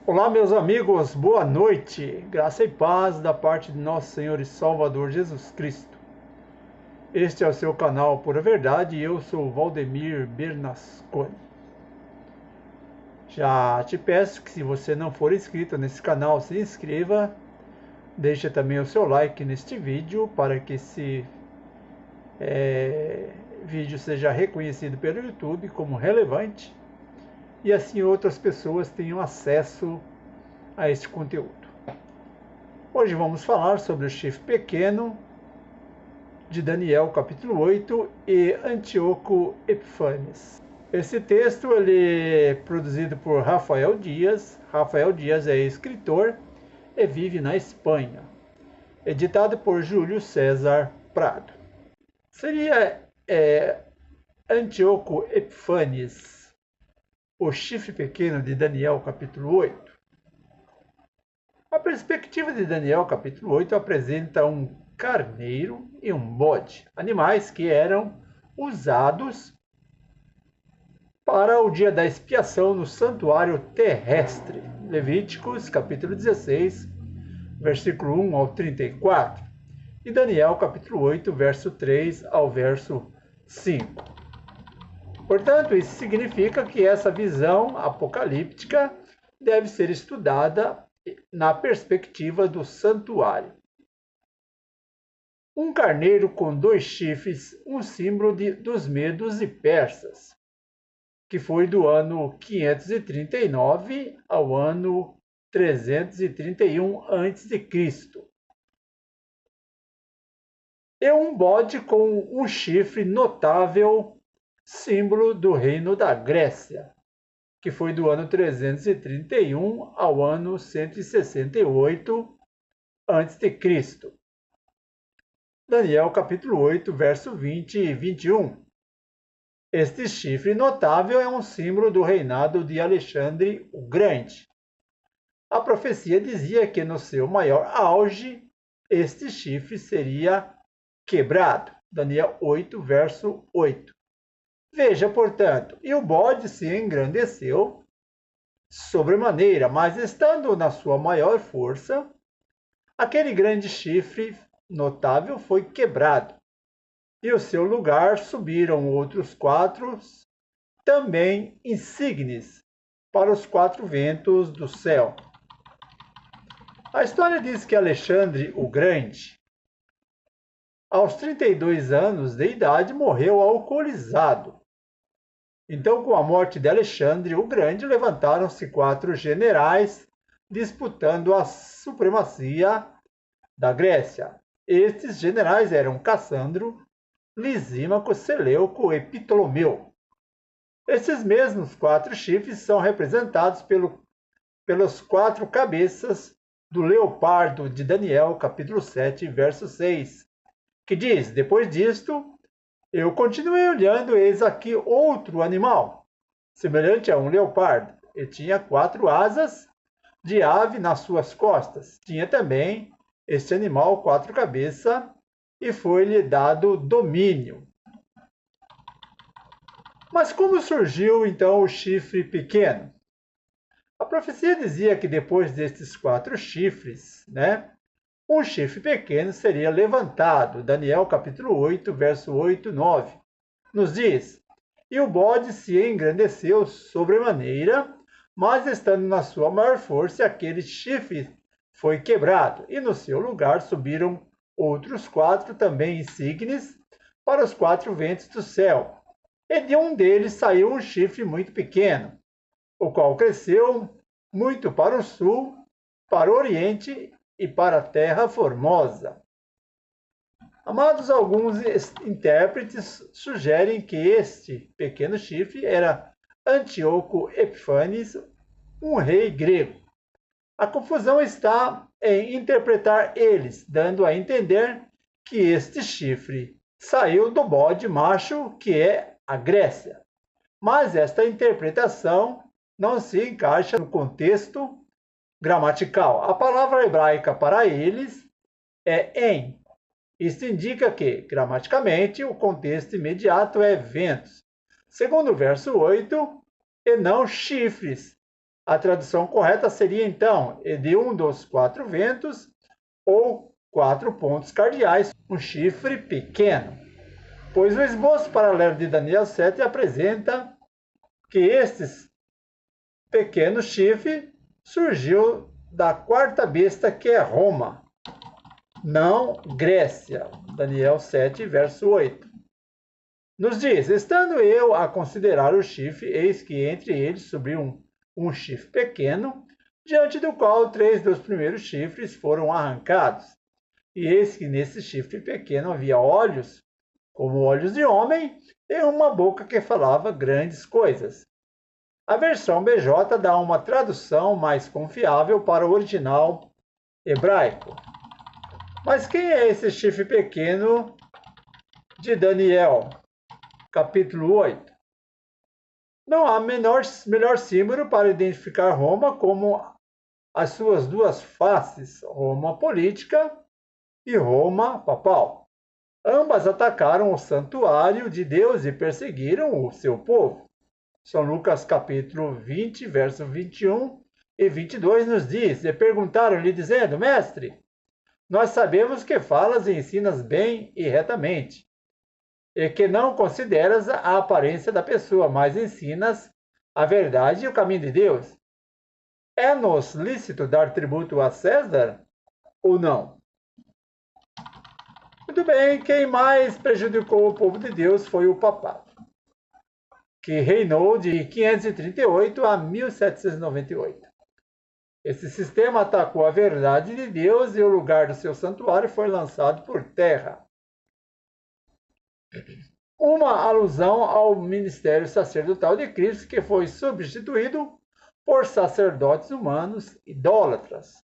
Olá, meus amigos, boa noite. Graça e paz da parte de nosso Senhor e Salvador Jesus Cristo. Este é o seu canal Pura Verdade e eu sou Valdemir Bernasconi. Já te peço que, se você não for inscrito nesse canal, se inscreva. Deixe também o seu like neste vídeo para que esse vídeo seja reconhecido pelo YouTube como relevante e assim outras pessoas tenham acesso a este conteúdo. Hoje vamos falar sobre o chifre pequeno de Daniel capítulo 8 e Antíoco Epífanes. Esse texto ele é produzido por Rafael Dias. Rafael Dias é escritor e vive na Espanha. Editado por Júlio César Prado. Seria Antíoco Epífanes, o chifre pequeno de Daniel capítulo 8. A perspectiva de Daniel capítulo 8 apresenta um carneiro e um bode, animais que eram usados para o dia da expiação no santuário terrestre. Levíticos capítulo 16, versículo 1 ao 34, e Daniel capítulo 8, verso 3 ao verso 5. Portanto, isso significa que essa visão apocalíptica deve ser estudada na perspectiva do santuário. Um carneiro com 2 chifres, um símbolo dos medos e persas, que foi do ano 539 ao ano 331 a.C. E um bode com um chifre notável, símbolo do reino da Grécia, que foi do ano 331 ao ano 168 a.C. Daniel capítulo 8, verso 20 e 21. Este chifre notável é um símbolo do reinado de Alexandre o Grande. A profecia dizia que no seu maior auge, este chifre seria quebrado. Daniel 8, verso 8. Veja, portanto, e o bode se engrandeceu sobremaneira, mas estando na sua maior força, aquele grande chifre notável foi quebrado, e o seu lugar subiram outros 4, também insígnes, para os 4 ventos do céu. A história diz que Alexandre o Grande, aos 32 anos de idade, morreu alcoolizado. Então, com a morte de Alexandre o Grande, levantaram-se 4 generais disputando a supremacia da Grécia. Estes generais eram Cassandro, Lisímaco, Seleuco e Ptolomeu. Esses mesmos 4 chifres são representados pelos 4 cabeças do leopardo de Daniel, capítulo 7, verso 6, que diz: depois disto, eu continuei olhando, eis aqui outro animal, semelhante a um leopardo, e tinha 4 asas de ave nas suas costas. Tinha também este animal 4 cabeças, e foi-lhe dado domínio. Mas como surgiu então o chifre pequeno? A profecia dizia que depois destes 4 chifres, um chifre pequeno seria levantado. Daniel capítulo 8, verso 8 e 9, nos diz: e o bode se engrandeceu sobremaneira, mas estando na sua maior força, aquele chifre foi quebrado, e no seu lugar subiram outros 4, também insígnes, para os 4 ventos do céu. E de um deles saiu um chifre muito pequeno, o qual cresceu muito para o sul, para o oriente e para a terra formosa. Amados, alguns intérpretes sugerem que este pequeno chifre era Antíoco Epífanes, um rei grego. A confusão está em interpretar eles, dando a entender que este chifre saiu do bode macho, que é a Grécia. Mas esta interpretação não se encaixa no contexto gramatical. A palavra hebraica para eles é em. Isso indica que, gramaticamente, o contexto imediato é ventos. Segundo o verso 8, e não chifres. A tradução correta seria, então, e de um dos 4 ventos, ou 4 pontos cardeais, um chifre pequeno. Pois o esboço paralelo de Daniel 7 apresenta que estes pequeno chifre surgiu da quarta besta, que é Roma, não Grécia. Daniel 7, verso 8. Nos diz: estando eu a considerar o chifre, eis que entre eles subiu um chifre pequeno, diante do qual 3 dos primeiros chifres foram arrancados. E eis que nesse chifre pequeno havia olhos, como olhos de homem, e uma boca que falava grandes coisas. A versão BJ dá uma tradução mais confiável para o original hebraico. Mas quem é esse chifre pequeno de Daniel, capítulo 8? Não há melhor símbolo para identificar Roma como as suas duas faces, Roma política e Roma papal. Ambas atacaram o santuário de Deus e perseguiram o seu povo. São Lucas capítulo 20, verso 21 e 22 nos diz: e perguntaram-lhe dizendo: mestre, nós sabemos que falas e ensinas bem e retamente, e que não consideras a aparência da pessoa, mas ensinas a verdade e o caminho de Deus. É-nos lícito dar tributo a César ou não? Muito bem, quem mais prejudicou o povo de Deus foi o papado, que reinou de 538 a 1798. Esse sistema atacou a verdade de Deus e o lugar do seu santuário foi lançado por terra. Uma alusão ao ministério sacerdotal de Cristo, que foi substituído por sacerdotes humanos idólatras.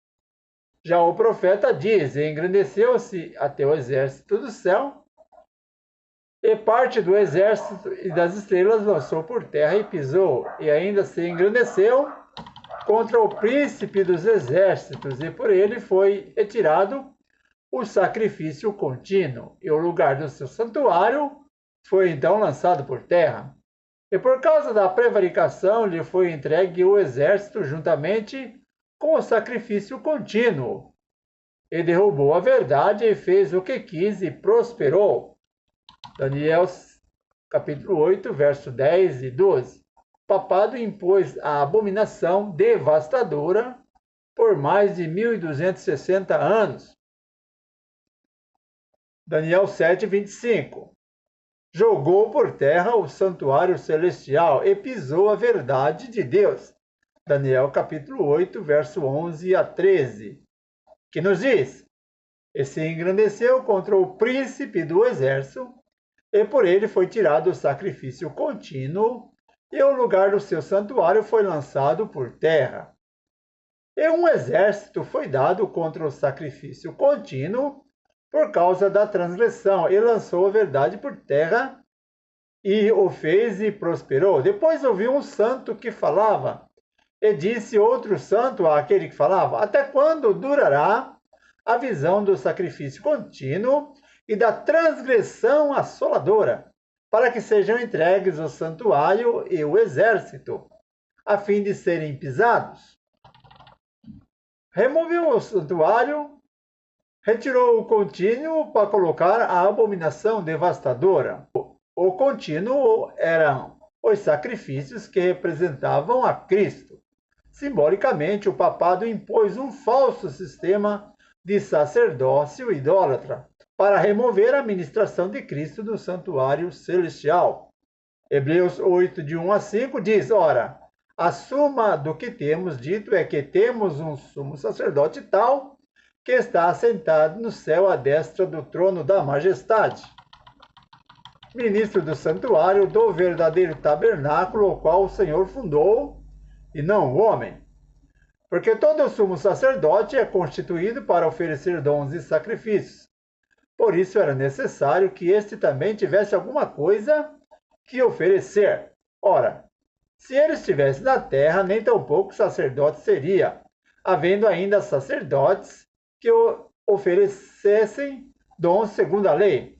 Já o profeta diz: engrandeceu-se até o exército do céu, e parte do exército e das estrelas lançou por terra e pisou, e ainda se engrandeceu contra o príncipe dos exércitos, e por ele foi retirado o sacrifício contínuo, e o lugar do seu santuário foi então lançado por terra. E por causa da prevaricação lhe foi entregue o exército juntamente com o sacrifício contínuo. E derrubou a verdade e fez o que quis e prosperou. Daniel capítulo 8, verso 10 e 12. O papado impôs a abominação devastadora por mais de 1260 anos. Daniel 7, 25. Jogou por terra o santuário celestial e pisou a verdade de Deus. Daniel capítulo 8, verso 11 a 13. Que nos diz: e se engrandeceu contra o príncipe do exército, e por ele foi tirado o sacrifício contínuo, e o lugar do seu santuário foi lançado por terra. E um exército foi dado contra o sacrifício contínuo por causa da transgressão, e lançou a verdade por terra, e o fez e prosperou. Depois ouviu um santo que falava, e disse outro santo àquele que falava: até quando durará a visão do sacrifício contínuo e da transgressão assoladora, para que sejam entregues o santuário e o exército, a fim de serem pisados? Removeu o santuário, retirou o contínuo para colocar a abominação devastadora. O contínuo eram os sacrifícios que representavam a Cristo. Simbolicamente, o papado impôs um falso sistema de sacerdócio idólatra para remover a ministração de Cristo do santuário celestial. Hebreus 8, de 1 a 5 diz: ora, a suma do que temos dito é que temos um sumo sacerdote tal, que está assentado no céu à destra do trono da majestade, ministro do santuário do verdadeiro tabernáculo, o qual o Senhor fundou, e não o homem. Porque todo sumo sacerdote é constituído para oferecer dons e sacrifícios. Por isso era necessário que este também tivesse alguma coisa que oferecer. Ora, se ele estivesse na terra, nem tampouco sacerdote seria, havendo ainda sacerdotes que oferecessem dons segundo a lei,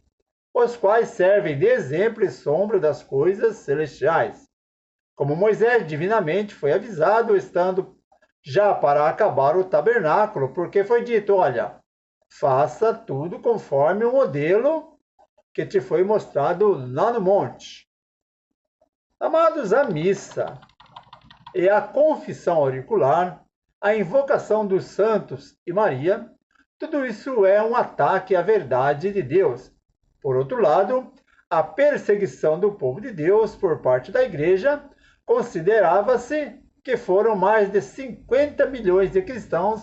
os quais servem de exemplo e sombra das coisas celestiais. como Moisés divinamente foi avisado, estando já para acabar o tabernáculo, porque foi dito: olha, faça tudo conforme o modelo que te foi mostrado lá no monte. Amados, a missa e a confissão auricular, a invocação dos santos e Maria, tudo isso é um ataque à verdade de Deus. Por outro lado, a perseguição do povo de Deus por parte da igreja considerava-se que foram mais de 50 milhões de cristãos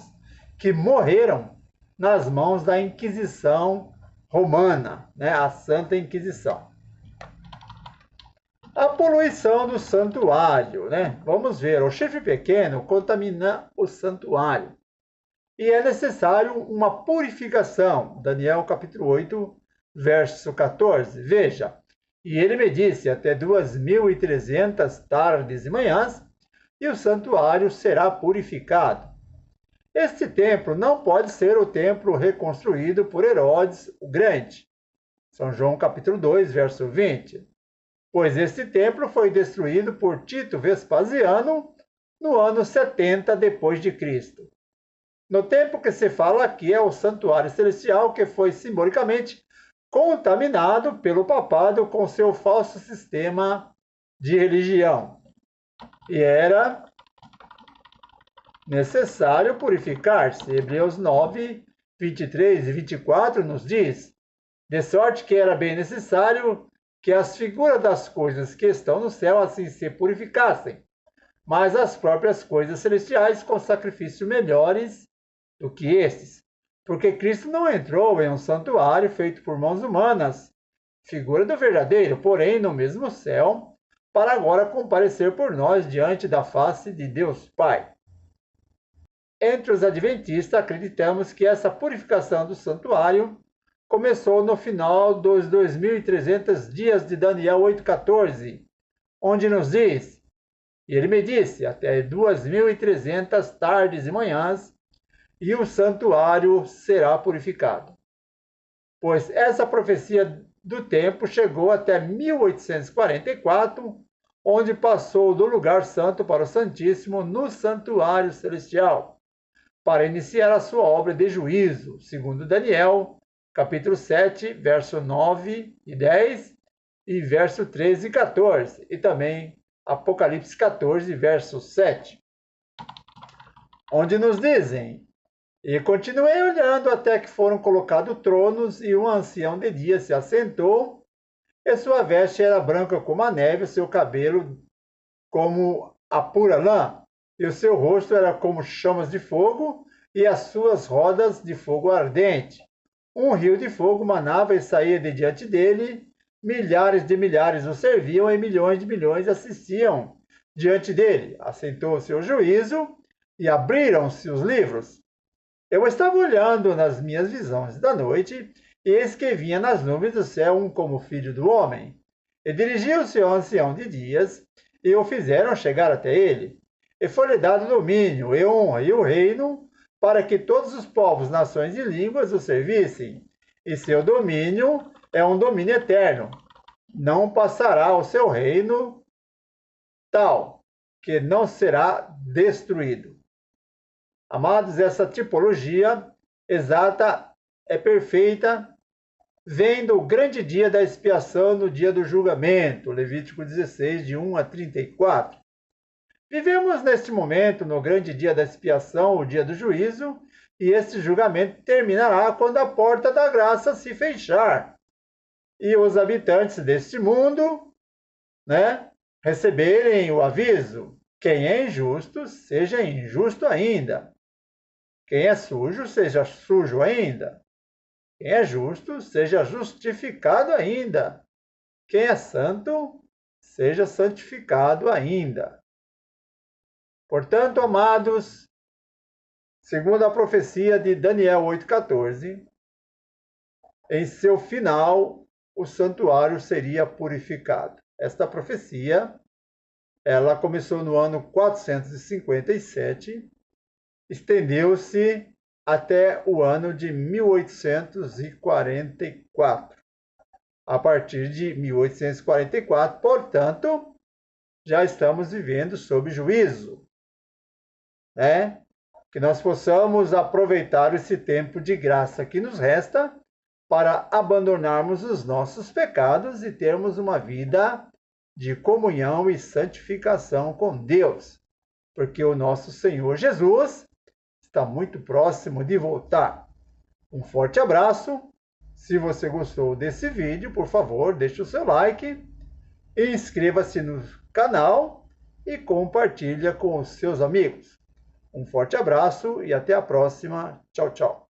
que morreram nas mãos da Inquisição Romana, a Santa Inquisição. A poluição do santuário, Vamos ver, o chifre pequeno contamina o santuário. E é necessário uma purificação. Daniel capítulo 8, verso 14. Veja, e ele me disse, até 2.300 tardes e manhãs, e o santuário será purificado. Este templo não pode ser o templo reconstruído por Herodes o Grande. São João capítulo 2, verso 20. Pois este templo foi destruído por Tito Vespasiano no ano 70 depois de Cristo. No tempo que se fala aqui é o santuário celestial que foi simbolicamente contaminado pelo papado com seu falso sistema de religião. E era necessário purificar-se. Hebreus 9, 23 e 24 nos diz: de sorte que era bem necessário que as figuras das coisas que estão no céu assim se purificassem, mas as próprias coisas celestiais com sacrifícios melhores do que estes. Porque Cristo não entrou em um santuário feito por mãos humanas, figura do verdadeiro, porém no mesmo céu, para agora comparecer por nós diante da face de Deus Pai. Entre os adventistas, acreditamos que essa purificação do santuário começou no final dos 2.300 dias de Daniel 8,14, onde nos diz: e ele me disse, até 2.300 tardes e manhãs, e o santuário será purificado. Pois essa profecia do tempo chegou até 1844, onde passou do lugar santo para o Santíssimo no santuário celestial, para iniciar a sua obra de juízo, segundo Daniel, capítulo 7, verso 9 e 10, e verso 13 e 14, e também Apocalipse 14, verso 7, onde nos dizem: e continuei olhando até que foram colocados tronos, e um ancião de dia se assentou, e sua veste era branca como a neve, o seu cabelo como a pura lã, e o seu rosto era como chamas de fogo, e as suas rodas de fogo ardente. Um rio de fogo manava e saía de diante dele, milhares de milhares o serviam e milhões de milhões assistiam diante dele. Assentou o seu juízo e abriram-se os livros. Eu estava olhando nas minhas visões da noite, e eis que vinha nas nuvens do céu um como filho do homem. E dirigiu-se ao ancião de dias, e o fizeram chegar até ele. E foi-lhe dado domínio, e honra, e o reino, para que todos os povos, nações e línguas o servissem. E seu domínio é um domínio eterno. Não passará o seu reino tal, que não será destruído. Amados, essa tipologia exata é perfeita, vem do grande dia da expiação, no dia do julgamento, Levítico 16, de 1 a 34. Vivemos neste momento, no grande dia da expiação, o dia do juízo, e este julgamento terminará quando a porta da graça se fechar e os habitantes deste mundo, receberem o aviso: quem é injusto, seja injusto ainda. Quem é sujo, seja sujo ainda. Quem é justo, seja justificado ainda. Quem é santo, seja santificado ainda. Portanto, amados, segundo a profecia de Daniel 8,14, em seu final, o santuário seria purificado. Esta profecia, ela começou no ano 457, estendeu-se até o ano de 1844. A partir de 1844, portanto, já estamos vivendo sob juízo, né? Que nós possamos aproveitar esse tempo de graça que nos resta para abandonarmos os nossos pecados e termos uma vida de comunhão e santificação com Deus, porque o nosso Senhor Jesus está muito próximo de voltar. Um forte abraço. Se você gostou desse vídeo, por favor, deixe o seu like, inscreva-se no canal e compartilhe com os seus amigos. Um forte abraço e até a próxima. Tchau, tchau.